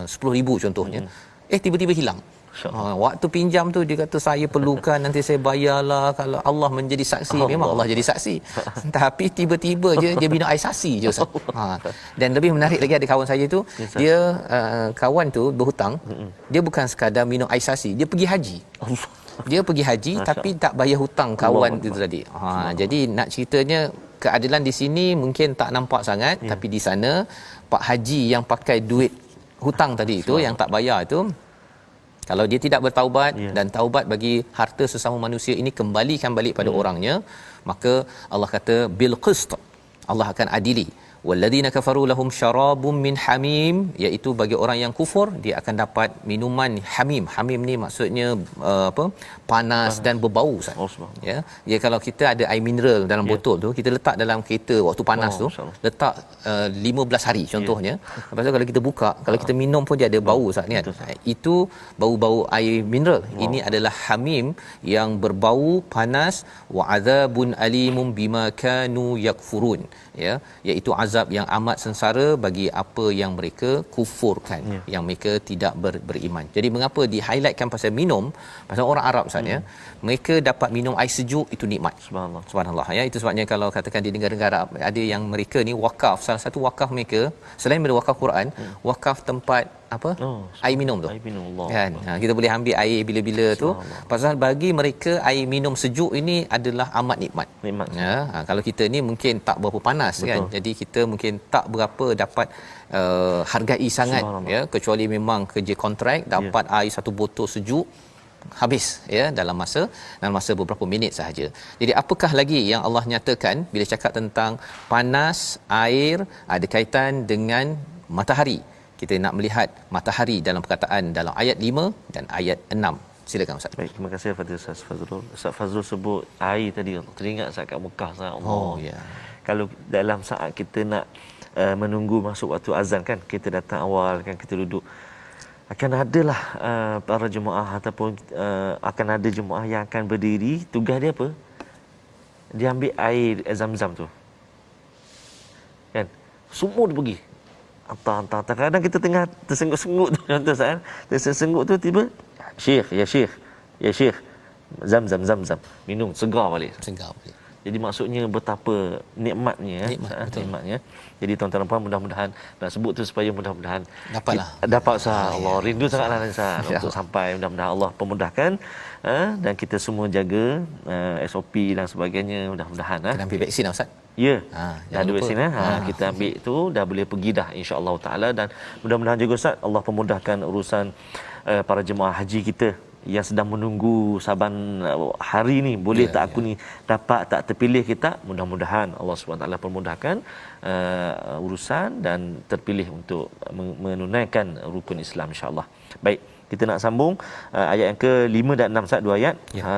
10,000 contohnya. Tiba-tiba hilang. Waktu pinjam tu dia kata saya perlukan, nanti saya bayarlah, kalau Allah menjadi saksi. Memang Allah jadi saksi. Tapi tiba-tiba je dia bina air sasi je, Ustaz. Dan lebih menarik lagi, ada kawan saya tu, dia kawan tu berhutang, dia bukan sekadar minum air sasi, dia pergi haji. Dia pergi haji tapi tak bayar hutang kawan itu tadi. Jadi nak ceritanya, keadilan di sini mungkin tak nampak sangat, tapi di sana pak haji yang pakai duit hutang tadi itu, yang tak bayar itu, kalau dia tidak bertaubat dan taubat bagi harta sesama manusia ini kembalikan balik pada orangnya, maka Allah kata bil qist, Allah akan adili. Walladzina kafaru lahum syarabun min hamim, iaitu bagi orang yang kufur dia akan dapat minuman hamim. Hamim ni maksudnya panas dan berbau, Ustaz. Ya, kalau kita ada air mineral dalam botol tu, kita letak dalam kereta waktu panas tu, letak 15 hari contohnya. Lepas tu kalau kita buka, kalau kita minum pun dia ada bau, Ustaz, kan? Itu bau-bau air mineral. Ini adalah hamim yang berbau panas. Wa adzabun alimum bima kanu yakfurun, ya, iaitu azab yang amat sengsara bagi apa yang mereka kufurkan, yang mereka tidak beriman. Jadi mengapa di-highlightkan pasal minum? Pasal orang Arab, Ustaz, ya, mereka dapat minum air sejuk itu nikmat. Subhanallah, ya. Itu sebabnya kalau katakan di negara-negara Arab, ada yang mereka ni wakaf, salah satu wakaf mereka selain daripada wakaf Quran, wakaf tempat air minum tu, air minum Allah, kan? Kita boleh ambil air bila-bila tu, pasal bagi mereka air minum sejuk ini adalah amat nikmat. Ya, kalau kita ni mungkin tak berapa panas, kan? Jadi kita mungkin tak berapa dapat hargai sangat, ya, kecuali memang kerja kontrak, dapat air satu botol sejuk habis, ya, dalam masa beberapa minit sahaja. Jadi apakah lagi yang Allah nyatakan bila cakap tentang panas air, ada kaitan dengan matahari. Kita nak melihat matahari dalam perkataan dalam ayat 5 dan ayat 6. Silakan, Ustaz. Baik, terima kasih kepada Ustaz Fazrul. Ustaz Fazrul sebut air tadi, teringat saat kat Mekah, Allah. Kalau dalam saat kita nak menunggu masuk waktu azan, kan, kita datang awal, kan, kita duduk, akan adalah para jemaah ataupun akan ada jemaah yang akan berdiri, tugas dia apa? Dia ambil air Zam-Zam tu, kan, semua dia pergi hantar. Kadang kita tengah tersengut-sengut tu, contoh Ustaz, tersengut tu, tiba Syekh Zam-Zam minum, segar balik. Jadi maksudnya betapa nikmatnya. Jadi tuan-tuan dan puan, mudah-mudahan nak sebut tu supaya mudah-mudahan dapat sah. Allah rindu sangatlah untuk sampai, mudah-mudahan Allah pemudahkan, dan kita semua jaga SOP dan sebagainya, mudah-mudahan. Kena ambil vaksin, Ustaz. Ya, dah ada vaksin, kita ambil tu dah boleh pergi dah, insya-Allah taala. Dan mudah-mudahan juga, Ustaz, Allah pemudahkan urusan para jemaah haji kita yang sedang menunggu saban hari ni, boleh tak aku ni dapat tak terpilih ke tak? Mudah-mudahan Allah SWT permudahkan urusan dan terpilih untuk menunaikan rukun Islam, insya-Allah. Baik, kita nak sambung ayat yang ke-5 dan 6 Ustaz, dua ayat.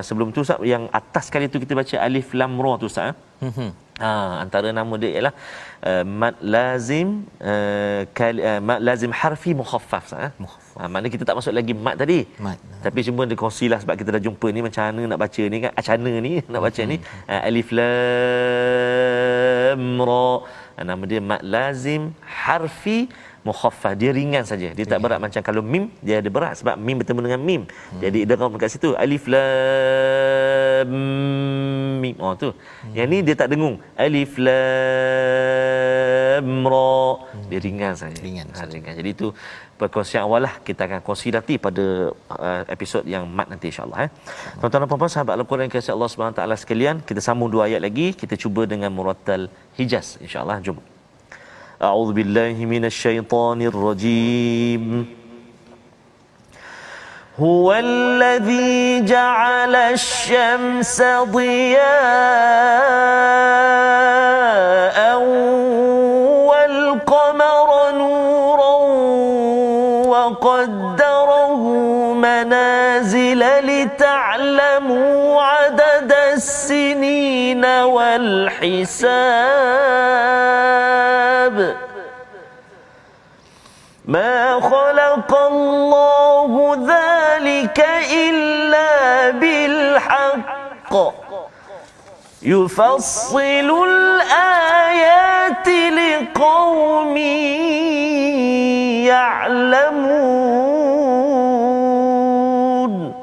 Sebelum tu Ustaz, yang atas sekali tu kita baca alif lam ra tu Ustaz. Antara nama dia ialah mad lazim mad lazim harfi mukhaffaf Ustaz. Maknanya kita tak masuk lagi mat tadi. Tapi cuma dia kongsilah sebab kita dah jumpa ni macam mana nak baca ni kan. Macam mana ni nak baca ni. Alif lam ra. Nama dia mad lazim harfi mukhaffaf, dia ringan saja, dia tak berat macam kalau mim, dia ada berat sebab mim bertemu dengan mim. Jadi idgham dekat situ alif lam mim. Tu. Yang ni dia tak dengung. Alif lam ra. Dia ringan saja. Ringan. Jadi itu perkongsian awal lah, kita akan kongsi nanti pada episod yang mat nanti, insya-Allah. Tuan-tuan dan puan-puan sahabat Al-Quran yang kasih Allah Subhanahu taala sekalian, kita sambung dua ayat lagi, kita cuba dengan murattal Hijaz, insya-Allah. Jom. A'udzu billahi minasyaitonir rajim. Huwallazi ja'ala asy-syamsa diya'an wal qamara nuran wa qaddarahu manazila lita'lamu 'adada as-sinina wal hisab. ما خلق الله ذلك إلا بالحق يفصل الآيات لقوم يعلمون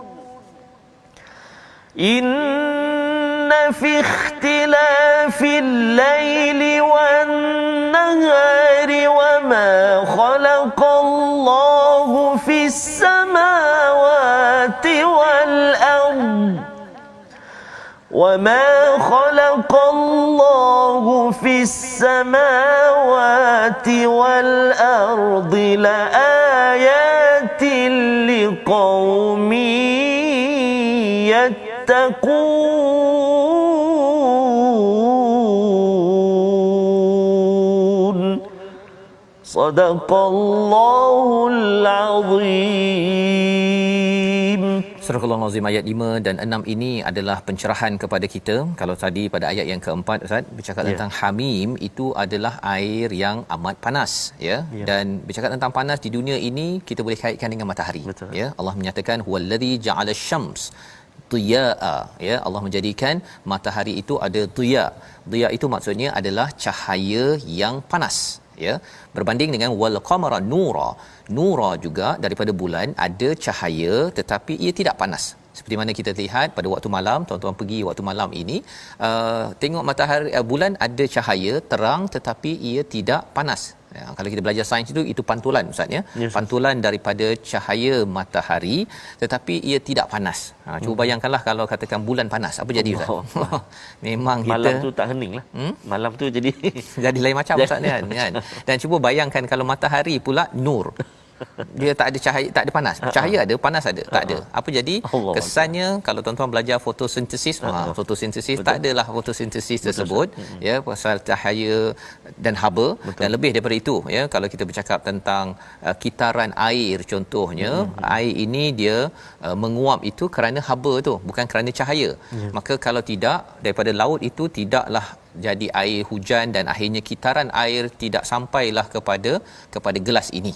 إن في اختلاف الليل والنهار وما خلق الله في السماوات والأرض وما خلق الله في السماوات والأرض لآيات لقوم يتقون. صدق الله العظيم. Surah Al-Azim ayat 5 dan 6 ini adalah pencerahan kepada kita. Kalau tadi pada ayat yang keempat Ustaz bercakap tentang hamim, itu adalah air yang amat panas, dan bercakap tentang panas di dunia ini kita boleh kaitkan dengan matahari. Betul. Allah menyatakan huwallazi ja'ala asy-syams diya'a, Allah menjadikan matahari itu ada diya. Diya itu maksudnya adalah cahaya yang panas, berbanding dengan wal qamara nura. Nura juga daripada bulan ada cahaya tetapi ia tidak panas. Seperti mana kita lihat pada waktu malam, tuan-tuan pergi waktu malam ini, tengok matahari, bulan ada cahaya terang tetapi ia tidak panas. Kalau kita belajar sains itu pantulan Ustaz, yes. Pantulan daripada cahaya matahari tetapi ia tidak panas. Cuba bayangkanlah kalau katakan bulan panas, apa jadi Ustaz? Memang kita malam tu tak hening lah. Malam tu jadi jadi lain macam Ustaz kan. Dan cuba bayangkan kalau matahari pula nur. Dia tak ada cahaya, tak ada panas. Cahaya ada, panas ada, tak ada. Apa jadi? Kesannya kalau tuan-tuan belajar fotosintesis, fotosintesis tak adalah fotosintesis tersebut, pasal cahaya dan haba. Dan lebih daripada itu, kalau kita bercakap tentang kitaran air contohnya, air ini dia menguap itu kerana haba tu, bukan kerana cahaya. Maka kalau tidak, daripada laut itu tidaklah jadi air hujan dan akhirnya kitaran air tidak sampailah kepada gelas ini.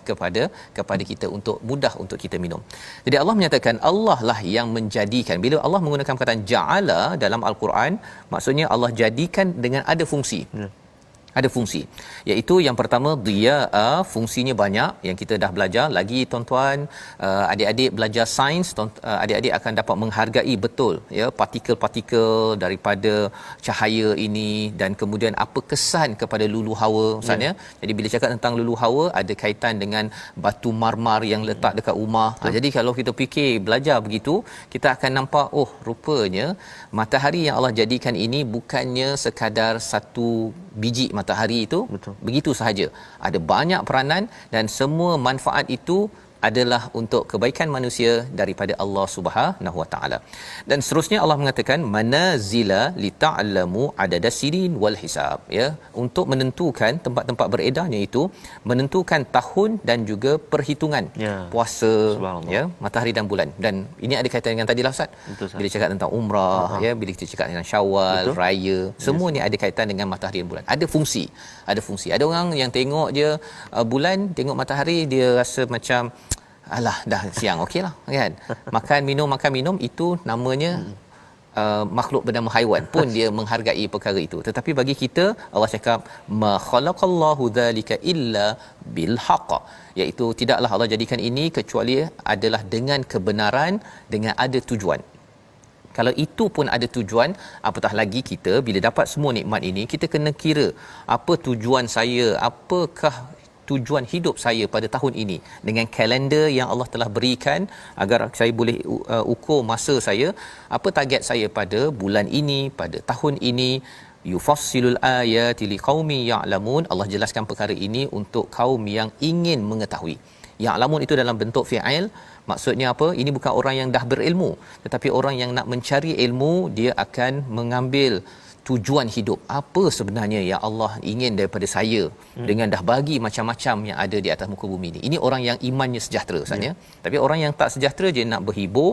Kepada kita untuk mudah untuk kita minum. Jadi Allah menyatakan Allah lah yang menjadikan. Bila Allah menggunakan perkataan ja'ala dalam al-Quran, maksudnya Allah jadikan dengan ada fungsi. Ada fungsi, iaitu yang pertama diya'a, fungsinya banyak yang kita dah belajar. Lagi tuan-tuan, adik-adik belajar sains, adik-adik akan dapat menghargai betul partikel-partikel daripada cahaya ini dan kemudian apa kesan kepada lulu hawa Ustaz. Jadi bila cakap tentang lulu hawa ada kaitan dengan batu marmar yang letak dekat rumah. Jadi kalau kita fikir belajar begitu, kita akan nampak rupanya matahari yang Allah jadikan ini bukannya sekadar satu biji matahari itu begitu sahaja. Ada banyak peranan dan semua manfaat itu adalah untuk kebaikan manusia daripada Allah Subhanahu Wa Taala. Dan seterusnya Allah mengatakan manazila lita'lamu adadasidin wal hisab, ya, untuk menentukan tempat-tempat beredarnya itu, menentukan tahun dan juga perhitungan puasa, ya, matahari dan bulan. Dan ini ada kaitan dengan tadilah Ustaz. Bila cakap tentang umrah, ya, bila kita cakap tentang Syawal, raya, semua ni ada kaitan dengan matahari dan bulan. Ada fungsi. Ada orang yang tengok je bulan, tengok matahari, dia rasa macam alah dah siang, okeylah, kan. Makan minum itu namanya makhluk bernama haiwan pun dia menghargai perkara itu. Tetapi bagi kita Allah cakap ma khalaqallahu dzalika illa bil haqq, iaitu tidaklah Allah jadikan ini kecuali adalah dengan kebenaran, dengan ada tujuan. Kalau itu pun ada tujuan, apatah lagi kita bila dapat semua nikmat ini, kita kena kira apa tujuan saya, apakah tujuan hidup saya pada tahun ini dengan kalender yang Allah telah berikan agar saya boleh ukur masa saya, apa target saya pada bulan ini, pada tahun ini. Yufassilul ayati liqaumin ya'lamun, Allah jelaskan perkara ini untuk kaum yang ingin mengetahui. Ya'lamun itu dalam bentuk fi'il, maksudnya apa? Ini bukan orang yang dah berilmu, tetapi orang yang nak mencari ilmu, dia akan mengambil tujuan hidup. Apa sebenarnya yang Allah ingin daripada saya dengan dah bagi macam-macam yang ada di atas muka bumi ini. Ini orang yang imannya sejahtera sebenarnya. Tapi orang yang tak sejahtera, dia nak berhibur,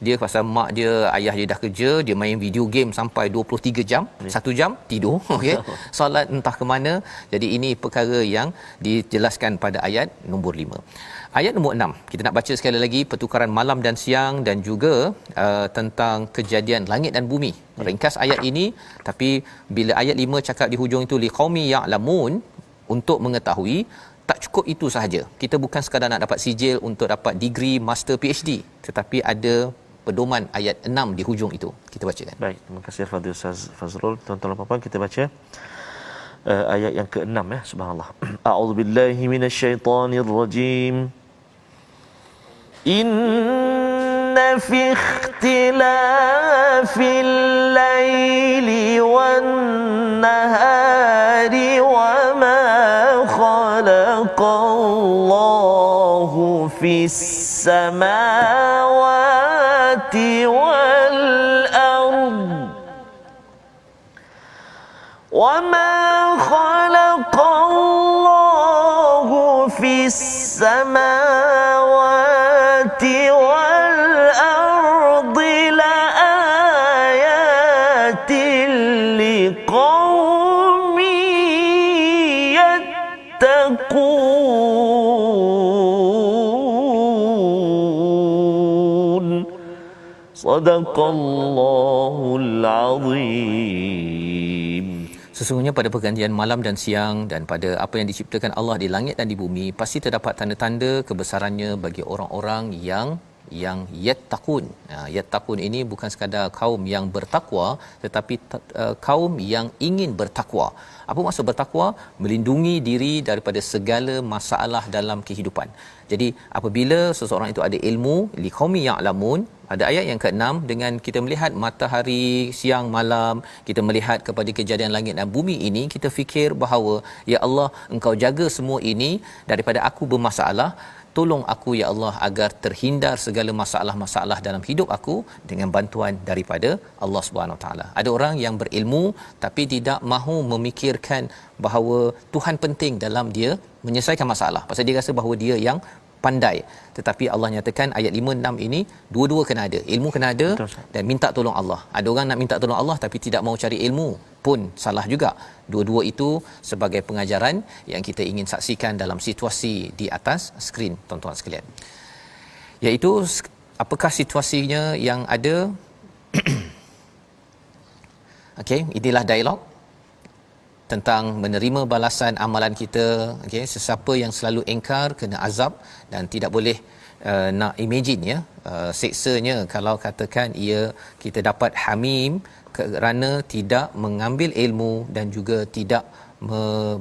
dia pasal mak dia, ayah dia dah kerja, dia main video game sampai 23 jam, 1 jam tidur, okey. Solat entah ke mana. Jadi ini perkara yang dijelaskan pada ayat nombor 5. Ayat nombor 6, kita nak baca sekali lagi pertukaran malam dan siang dan juga tentang kejadian langit dan bumi. Ringkas ayat ini, tapi bila ayat 5 cakap di hujung itu liqaumi ya'lamun, untuk mengetahui, tak cukup itu sahaja. Kita bukan sekadar nak dapat sijil untuk dapat degree master PhD, tetapi ada pedoman ayat 6 di hujung itu. Kita bacakan. Baik, terima kasih Fadil Ustaz Fazrul. Tuan-tuan dan puan-puan, kita baca ayat yang ke-6, ya. Subhanallah. A'udzubillahi minasyaitonirrajim. Inna fi ikhtilafil laili wan nahari wa ma khalaqallahu fis samawati wal ard wa ma khalaqallahu fis samawati wal ardi la ayatin liqaumin yattaqun. Sadaqallahul azim. Sesungguhnya pada pergantian malam dan siang dan pada apa yang diciptakan Allah di langit dan di bumi, pasti terdapat tanda-tanda kebesarannya bagi orang-orang yang yattaqun. Yattaqun ini bukan sekadar kaum yang bertakwa, tetapi kaum yang ingin bertakwa. Apa maksud bertakwa? Melindungi diri daripada segala masalah dalam kehidupan. Jadi apabila seseorang itu ada ilmu, liqaumi ya'lamun, ada ayat yang ke-6, dengan kita melihat matahari siang malam, kita melihat kepada kejadian langit dan bumi ini, kita fikir bahawa ya Allah, Engkau jaga semua ini daripada aku bermasalah. Tolong aku ya Allah agar terhindar segala masalah-masalah dalam hidup aku dengan bantuan daripada Allah Subhanahu taala. Ada orang yang berilmu tapi tidak mahu memikirkan bahawa Tuhan penting dalam dia menyelesaikan masalah. Pasal dia rasa bahawa dia yang pandai. Tetapi Allah nyatakan ayat 5 6 ini dua-dua kena ada. Ilmu kena ada. Betul, dan minta tolong Allah. Ada orang nak minta tolong Allah tapi tidak mahu cari ilmu, pun salah juga. Dua-dua itu sebagai pengajaran yang kita ingin saksikan dalam situasi di atas skrin, tuan-tuan sekalian. Iaitu apakah situasinya yang ada? Okey, inilah dialog tentang menerima balasan amalan kita. Okey, sesiapa yang selalu engkar kena azab, dan tidak boleh nak imagine ya seksanya kalau katakan kita dapat hamim kerana tidak mengambil ilmu dan juga tidak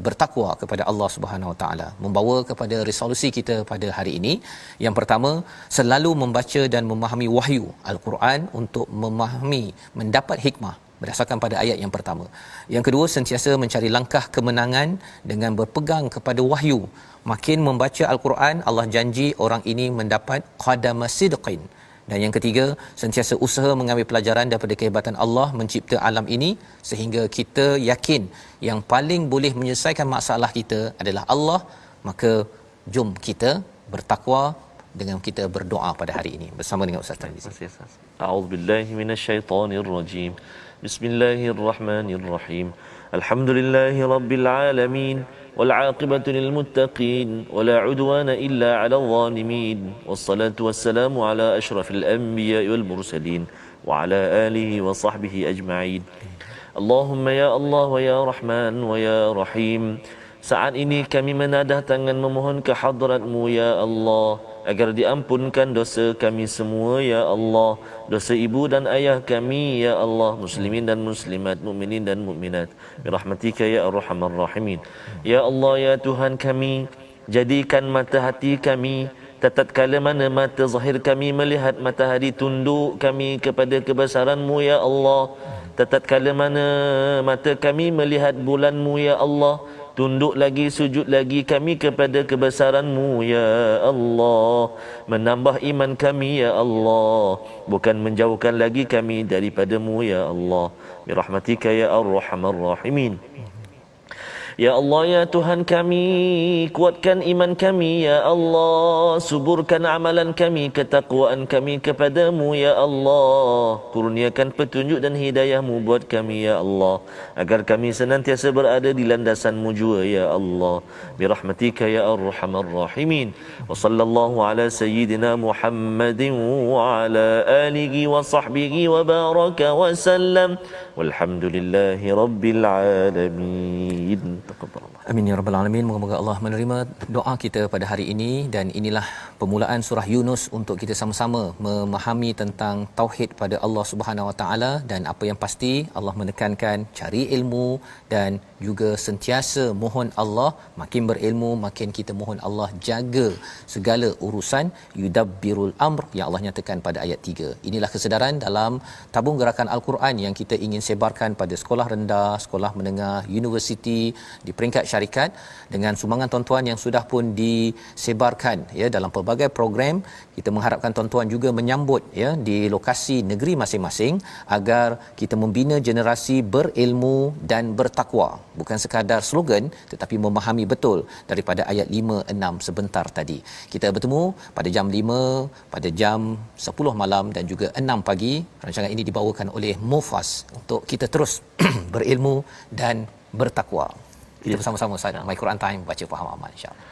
bertakwa kepada Allah Subhanahu Wa Taala. Membawa kepada resolusi kita pada hari ini, yang pertama, selalu membaca dan memahami wahyu Al-Quran untuk memahami, mendapat hikmah, berdasarkan pada ayat yang pertama. Yang kedua, sentiasa mencari langkah kemenangan dengan berpegang kepada wahyu. Makin membaca al-Quran, Allah janji orang ini mendapat qadama sidqin. Dan yang ketiga, sentiasa usaha mengambil pelajaran daripada kehebatan Allah mencipta alam ini, sehingga kita yakin yang paling boleh menyelesaikan masalah kita adalah Allah. Maka jom kita bertakwa dengan kita berdoa pada hari ini bersama dengan Ustaz Tarmizi. A'udzubillahi minasyaitonirrajim. Bismillahirrahmanirrahim. Alhamdulillahi rabbil alamin. والعاقبة للمتقين ولا عدوان إلا على الظالمين والصلاة والسلام على أشرف الأنبياء والمرسلين وعلى آله وصحبه أجمعين. اللهم يا الله ويا رحمن ويا رحيم. Saat ini kami menadah tangan memohon ke hadrat-Mu ya Allah, agar diampunkan dosa kami semua ya Allah, dosa ibu dan ayah kami ya Allah, muslimin dan muslimat, mukminin dan mukminat, birahmatika ya arhamar rahimin. Ya Allah ya Tuhan kami, jadikan mata hati kami tatkala mana mata zahir kami melihat matahari, tunduk kami kepada kebesaran-Mu ya Allah. Tatkala mana mata kami melihat bulan-Mu ya Allah, tunduk lagi, sujud lagi kami kepada kebesaran-Mu ya Allah. Menambah iman kami ya Allah, bukan menjauhkan lagi kami daripada-Mu ya Allah, birahmatika ya arhamar rahimin. Ya Allah ya Tuhan kami, kuatkan iman kami ya Allah, suburkan amalan kami, ketakwaan kami kepada-Mu ya Allah. Kurniakan petunjuk dan hidayah-Mu buat kami ya Allah, agar kami senantiasa berada di landasan-Mu jua ya Allah, birahmatika ya arhamar rahimin. Wa sallallahu ala sayyidina Muhammadin wa ala alihi wa sahbihi wa baraka wa sallam. Walhamdulillahi rabbil alamin. Amin ya rabbal alamin. Moga-moga Allah menerima doa kita pada hari ini, dan inilah permulaan surah Yunus untuk kita sama-sama memahami tentang tauhid pada Allah Subhanahu Wa Taala. Dan apa yang pasti, Allah menekankan cari ilmu dan juga sentiasa mohon Allah. Makin berilmu, makin kita mohon Allah jaga segala urusan, yudabbirul amr, yang Allah nyatakan pada ayat 3. Inilah kesedaran dalam tabung gerakan Al-Quran yang kita ingin sebarkan pada sekolah rendah, sekolah menengah, universiti, di peringkat syarikat, dengan sumbangan tuan-tuan yang sudah pun disebarkan ya dalam pelbagai program. Kita mengharapkan tuan-tuan juga menyambut ya di lokasi negeri masing-masing, agar kita membina generasi berilmu dan bertakwa. Bukan sekadar slogan, tetapi memahami betul daripada ayat 5, 6 sebentar tadi. Kita bertemu pada jam 5, pada jam 10 malam dan juga 6 pagi. Rancangan ini dibawakan oleh Mufas untuk kita terus berilmu dan bertakwa. Kita bersama-sama Ustaz, My Quran Time, baca faham amal insya-Allah.